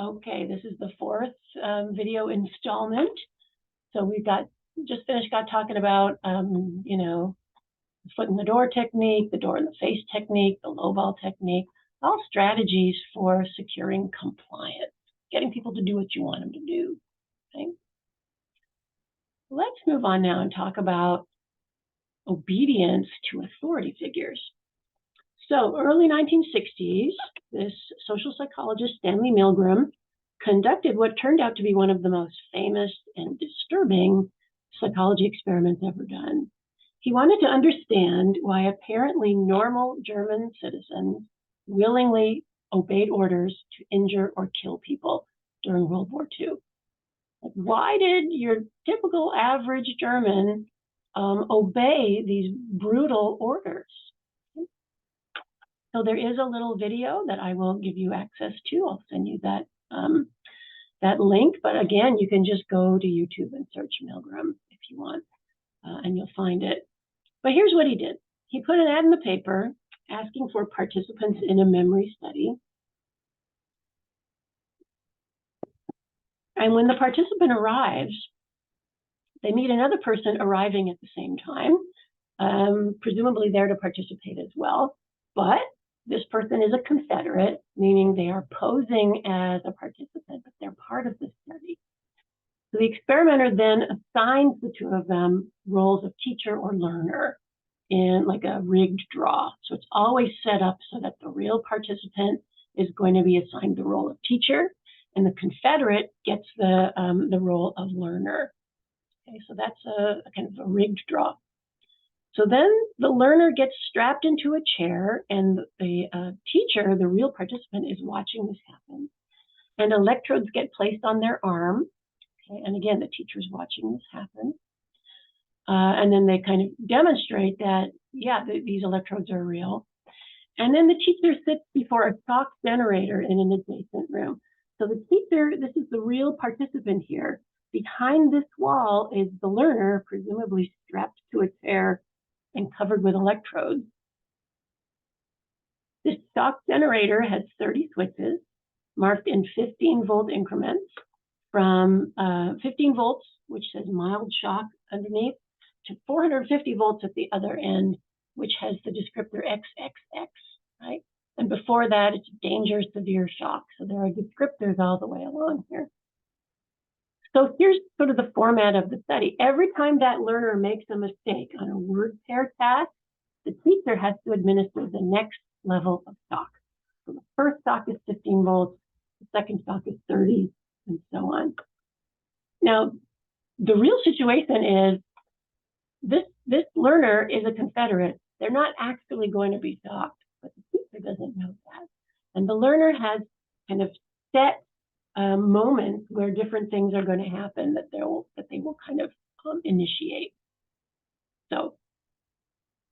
Okay, this is the fourth video installment. So we've just finished talking about, the foot in the door technique, the door in the face technique, the low ball technique, all strategies for securing compliance, getting people to do what you want them to do. Okay? Let's move on now and talk about obedience to authority figures. So early 1960s, this social psychologist, Stanley Milgram, conducted what turned out to be one of the most famous and disturbing psychology experiments ever done. He wanted to understand why apparently normal German citizens willingly obeyed orders to injure or kill people during World War II. Like, why did your typical average German obey these brutal orders? So there is a little video that I will give you access to. I'll send you that link. But again, you can just go to YouTube and search Milgram if you want, and you'll find it. But here's what he did. He put an ad in the paper asking for participants in a memory study. And when the participant arrives, they meet another person arriving at the same time, presumably there to participate as well. But this person is a Confederate, meaning they are posing as a participant, but they're part of the study. So the experimenter then assigns the two of them roles of teacher or learner in like a rigged draw. So it's always set up so that the real participant is going to be assigned the role of teacher, and the Confederate gets the role of learner. Okay, so that's a kind of a rigged draw. So then the learner gets strapped into a chair, and the teacher, the real participant, is watching this happen. And electrodes get placed on their arm. Okay, and again, the teacher's watching this happen. And then they kind of demonstrate that, yeah, these electrodes are real. And then the teacher sits before a shock generator in an adjacent room. So the teacher, this is the real participant here. Behind this wall is the learner, presumably strapped to a chair and covered with electrodes. This shock generator has 30 switches marked in 15-volt increments from 15 volts, which says mild shock underneath, to 450 volts at the other end, which has the descriptor XXX, right? And before that, it's danger, severe shock. So there are descriptors all the way along here. So here's sort of the format of the study. Every time that learner makes a mistake on a word pair task, the teacher has to administer the next level of shock. So the first shock is 15 volts, the second shock is 30, and so on. Now, the real situation is this learner is a Confederate. They're not actually going to be shocked, but the teacher doesn't know that. And the learner has kind of set moments where different things are going to happen that they will kind of initiate. So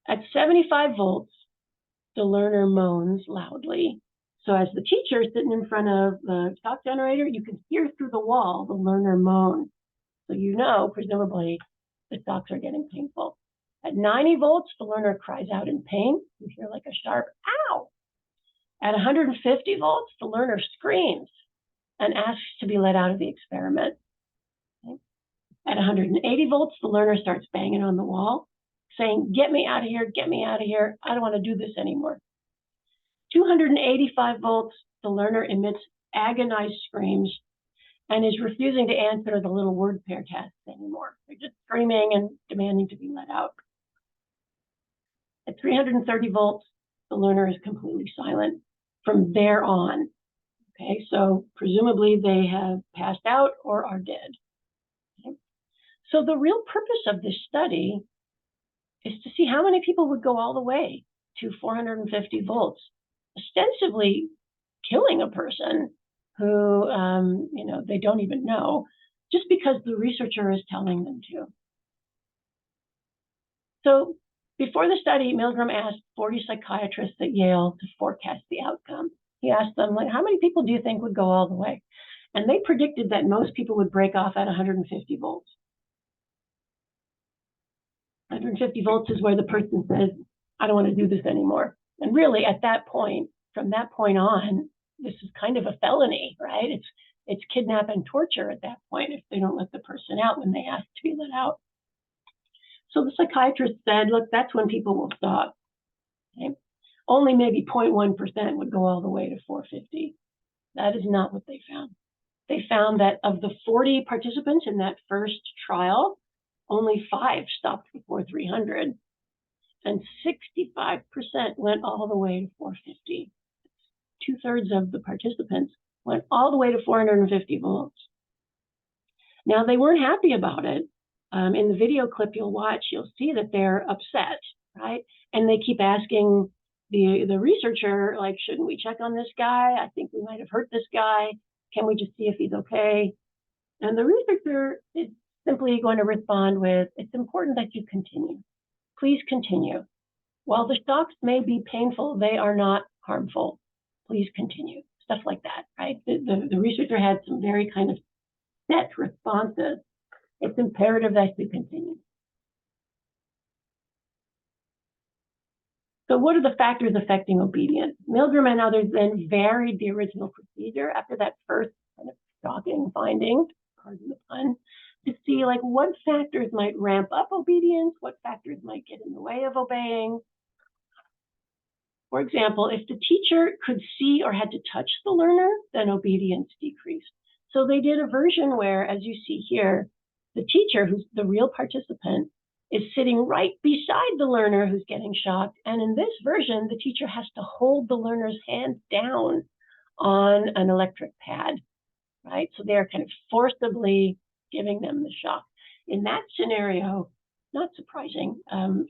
at 75 volts, the learner moans loudly. So as the teacher is sitting in front of the shock generator, you can hear through the wall the learner moan. So you know, presumably, the shocks are getting painful. At 90 volts, the learner cries out in pain. You hear like a sharp ow. At 150 volts, the learner screams and asks to be let out of the experiment. Okay. At 180 volts, the learner starts banging on the wall, saying, "Get me out of here, get me out of here. I don't want to do this anymore." 285 volts, the learner emits agonized screams and is refusing to answer the little word pair tasks anymore. They're just screaming and demanding to be let out. At 330 volts, the learner is completely silent from there on. Okay, so presumably they have passed out or are dead. Okay. So the real purpose of this study is to see how many people would go all the way to 450 volts, ostensibly killing a person who, they don't even know, just because the researcher is telling them to. So before the study, Milgram asked 40 psychiatrists at Yale to forecast the outcome. He asked them, like, how many people do you think would go all the way? And they predicted that most people would break off at 150 volts. 150 volts is where the person says, I don't want to do this anymore. And really, at that point, from that point on, this is kind of a felony, right? It's kidnap and torture at that point if they don't let the person out when they ask to be let out. So the psychiatrist said, look, that's when people will stop. Okay? Only maybe 0.1% would go all the way to 450. That is not what they found. They found that of the 40 participants in that first trial, only 5 stopped before 300, and 65% went all the way to 450. 2/3 of the participants went all the way to 450 volts. Now, they weren't happy about it. In the video clip you'll watch, you'll see that they're upset, right? And they keep asking the researcher, like, shouldn't we check on this guy? I think we might have hurt this guy. Can we just see if he's okay? And the researcher is simply going to respond with, it's important that you continue. Please continue. While the shocks may be painful, they are not harmful. Please continue. Stuff like that, right? The researcher had some very kind of set responses. It's imperative that you continue. So what are the factors affecting obedience? Milgram and others then varied the original procedure after that first kind of shocking finding, pardon the pun, to see like what factors might ramp up obedience, what factors might get in the way of obeying. For example, if the teacher could see or had to touch the learner, then obedience decreased. So they did a version where, as you see here, the teacher, who's the real participant, is sitting right beside the learner who's getting shocked. And in this version, the teacher has to hold the learner's hand down on an electric pad, right? So they're kind of forcibly giving them the shock. In that scenario, not surprising,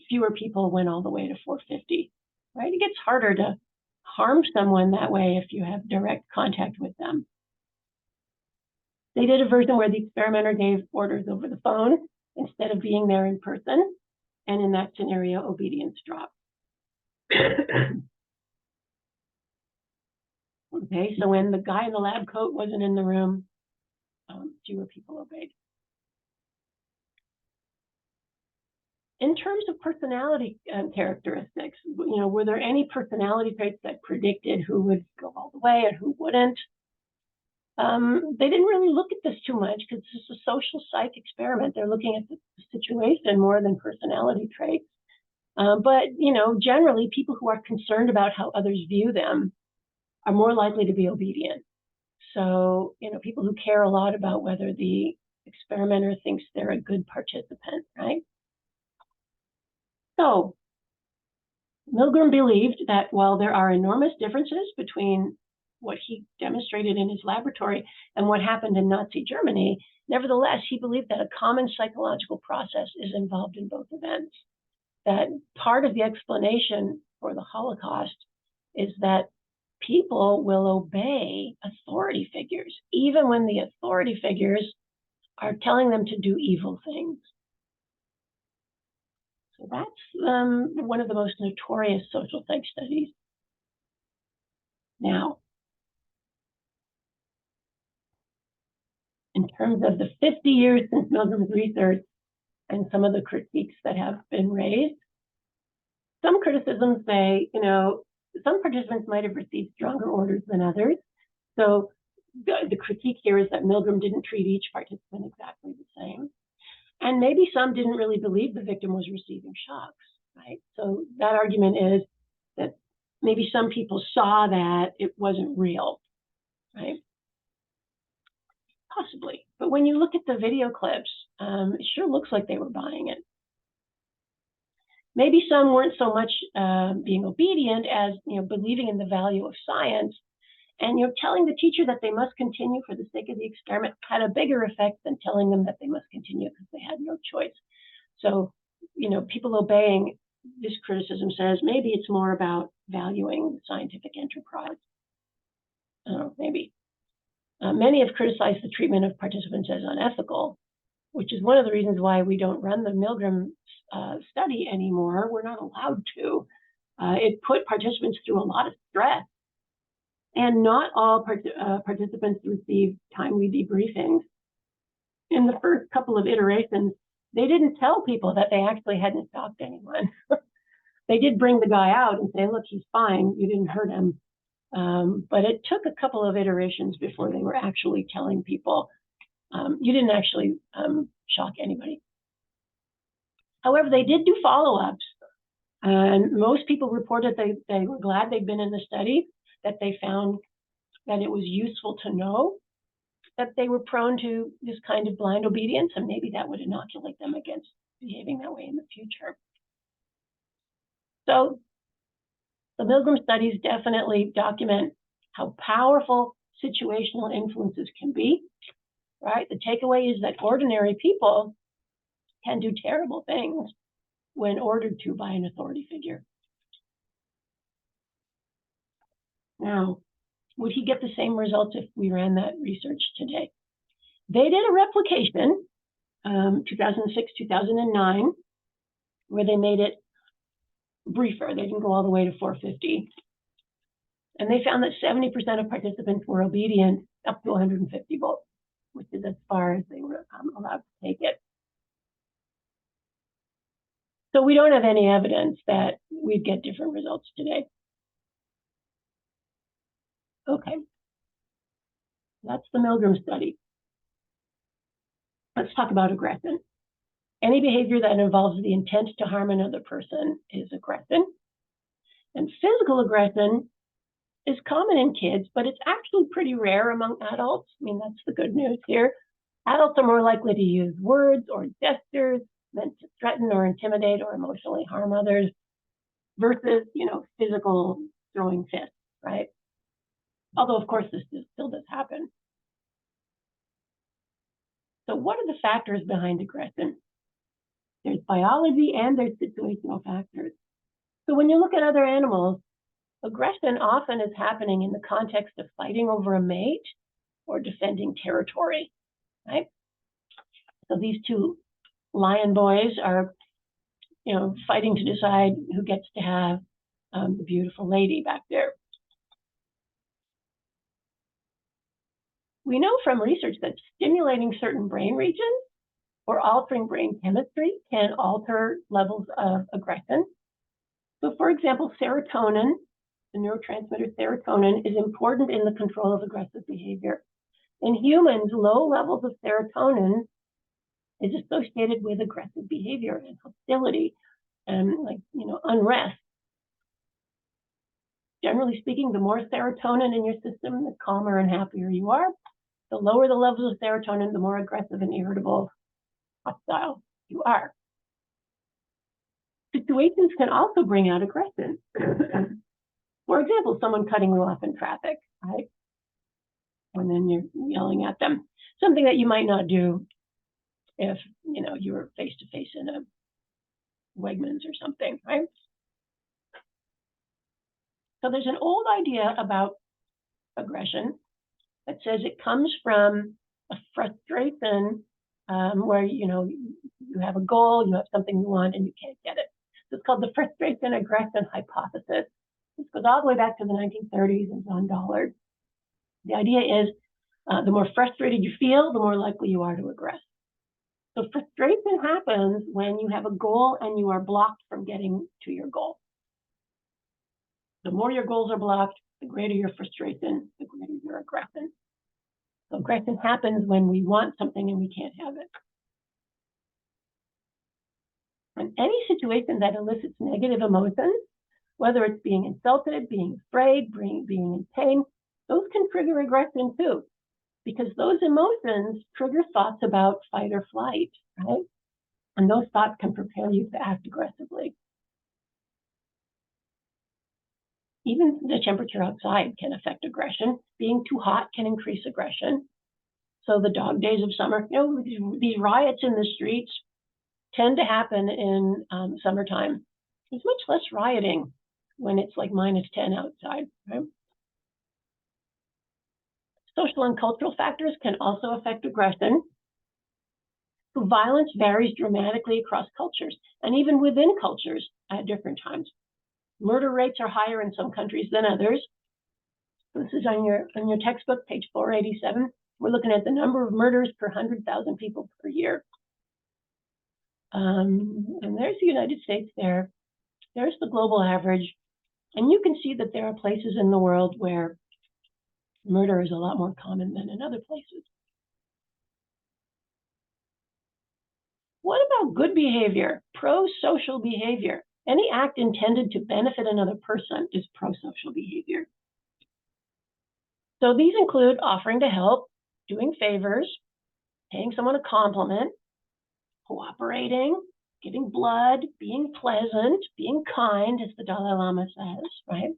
fewer people went all the way to 450, right? It gets harder to harm someone that way if you have direct contact with them. They did a version where the experimenter gave orders over the phone instead of being there in person, and in that scenario, obedience dropped. Okay, so when the guy in the lab coat wasn't in the room, fewer people obeyed. In terms of personality characteristics, were there any personality traits that predicted who would go all the way and who wouldn't? They didn't really look at this too much because this is a social psych experiment. They're looking at the situation more than personality traits. But generally, people who are concerned about how others view them are more likely to be obedient. So, people who care a lot about whether the experimenter thinks they're a good participant, right? So, Milgram believed that while there are enormous differences between what he demonstrated in his laboratory and what happened in Nazi Germany, nevertheless, he believed that a common psychological process is involved in both events. That part of the explanation for the Holocaust is that people will obey authority figures, even when the authority figures are telling them to do evil things. So that's one of the most notorious social psych studies. Now, in terms of the 50 years since Milgram's research and some of the critiques that have been raised, some criticisms say, some participants might have received stronger orders than others. So the critique here is that Milgram didn't treat each participant exactly the same. And maybe some didn't really believe the victim was receiving shocks, right? So that argument is that maybe some people saw that it wasn't real, right? Possibly. But when you look at the video clips, it sure looks like they were buying it. Maybe some weren't so much being obedient as believing in the value of science, and telling the teacher that they must continue for the sake of the experiment had a bigger effect than telling them that they must continue because they had no choice. So, people obeying, this criticism says maybe it's more about valuing the scientific enterprise. I don't know, maybe. Many have criticized the treatment of participants as unethical, which is one of the reasons why we don't run the Milgram study anymore. We're not allowed to. It put participants through a lot of stress. And not all participants received timely debriefings. In the first couple of iterations, they didn't tell people that they actually hadn't shocked anyone. They did bring the guy out and say, look, he's fine. You didn't hurt him. But it took a couple of iterations before they were actually telling people, you didn't actually shock anybody. However, they did do follow-ups, and most people reported they were glad they'd been in the study, that they found that it was useful to know that they were prone to this kind of blind obedience, and maybe that would inoculate them against behaving that way in the future. So the Milgram studies definitely document how powerful situational influences can be, right? The takeaway is that ordinary people can do terrible things when ordered to by an authority figure. Now, would he get the same results if we ran that research today? They did a replication, 2006, 2009, where they made it briefer. They didn't go all the way to 450. And they found that 70% of participants were obedient up to 150 volts, which is as far as they were allowed to take it. So we don't have any evidence that we'd get different results today. Okay, that's the Milgram study. Let's talk about aggression. Any behavior that involves the intent to harm another person is aggression. And physical aggression is common in kids, but it's actually pretty rare among adults. I mean, that's the good news here. Adults are more likely to use words or gestures meant to threaten or intimidate or emotionally harm others versus, physical throwing fists, right? Although, of course, this still does happen. So what are the factors behind aggression? There's biology and there's situational factors. So when you look at other animals, aggression often is happening in the context of fighting over a mate or defending territory, right? So these two lion boys are, fighting to decide who gets to have the beautiful lady back there. We know from research that stimulating certain brain regions or altering brain chemistry can alter levels of aggression. So for example, serotonin, the neurotransmitter serotonin, is important in the control of aggressive behavior. In humans, low levels of serotonin is associated with aggressive behavior and hostility and unrest. Generally speaking, the more serotonin in your system, the calmer and happier you are. The lower the levels of serotonin, the more aggressive and irritable, hostile you are. Situations can also bring out aggression. For example, someone cutting you off in traffic, right? And then you're yelling at them. Something that you might not do if, you were face-to-face in a Wegmans or something, right? So there's an old idea about aggression that says it comes from a frustration where, you have a goal, you have something you want, and you can't get it. So it's called the frustration aggression hypothesis. This goes all the way back to the 1930s and John Dollard. The idea is the more frustrated you feel, the more likely you are to aggress. So frustration happens when you have a goal and you are blocked from getting to your goal. The more your goals are blocked, the greater your frustration, the greater your aggression. So aggression happens when we want something and we can't have it. And any situation that elicits negative emotions, whether it's being insulted, being afraid, being in pain, those can trigger aggression too, because those emotions trigger thoughts about fight or flight, right? And those thoughts can prepare you to act aggressively. Even the temperature outside can affect aggression. Being too hot can increase aggression. So the dog days of summer, these riots in the streets tend to happen in summertime. There's much less rioting when it's like -10 outside, right? Social and cultural factors can also affect aggression. So violence varies dramatically across cultures and even within cultures at different times. Murder rates are higher in some countries than others. This is on your textbook, page 487. We're looking at the number of murders per 100,000 people per year. And there's the United States there. There's the global average. And you can see that there are places in the world where murder is a lot more common than in other places. What about good behavior, pro-social behavior? Any act intended to benefit another person is pro-social behavior. So these include offering to help, doing favors, paying someone a compliment, cooperating, giving blood, being pleasant, being kind, as the Dalai Lama says, right?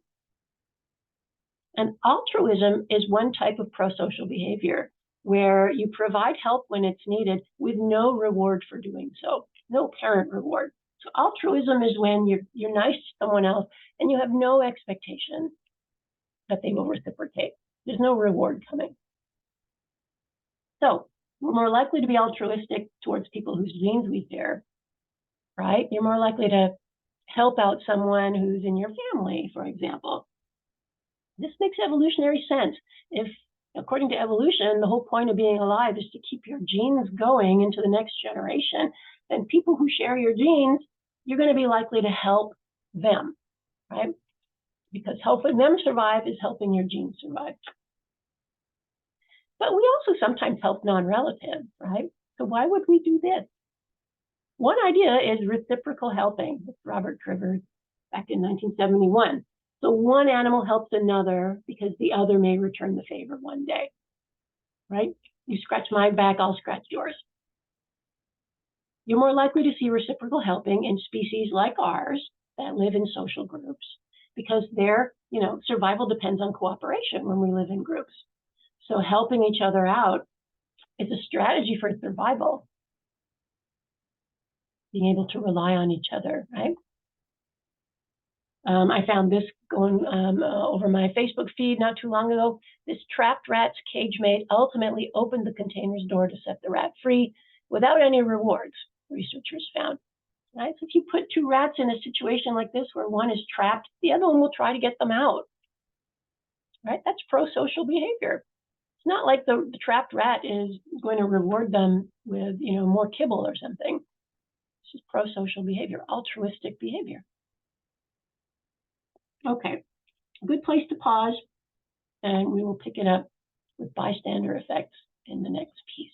And altruism is one type of pro-social behavior where you provide help when it's needed with no reward for doing so, no apparent reward. So altruism is when you're nice to someone else and you have no expectation that they will reciprocate. There's no reward coming. So we're more likely to be altruistic towards people whose genes we share, right? You're more likely to help out someone who's in your family, for example. This makes evolutionary sense. If, according to evolution, the whole point of being alive is to keep your genes going into the next generation, then people who share your genes, you're going to be likely to help them, right? Because helping them survive is helping your genes survive. But we also sometimes help non-relatives, right? So why would we do this? One idea is reciprocal helping with Robert Trivers back in 1971. So one animal helps another because the other may return the favor one day, right? You scratch my back, I'll scratch yours. You're more likely to see reciprocal helping in species like ours that live in social groups because their, survival depends on cooperation when we live in groups. So helping each other out is a strategy for survival. Being able to rely on each other, right? I found this going over my Facebook feed not too long ago. This trapped rat's cage mate ultimately opened the container's door to set the rat free without any rewards, researchers found. Right? So if you put two rats in a situation like this where one is trapped, the other one will try to get them out. Right? That's pro-social behavior. It's not like the trapped rat is going to reward them with, more kibble or something. This is pro-social behavior, altruistic behavior. Okay, good place to pause, and we will pick it up with bystander effects in the next piece.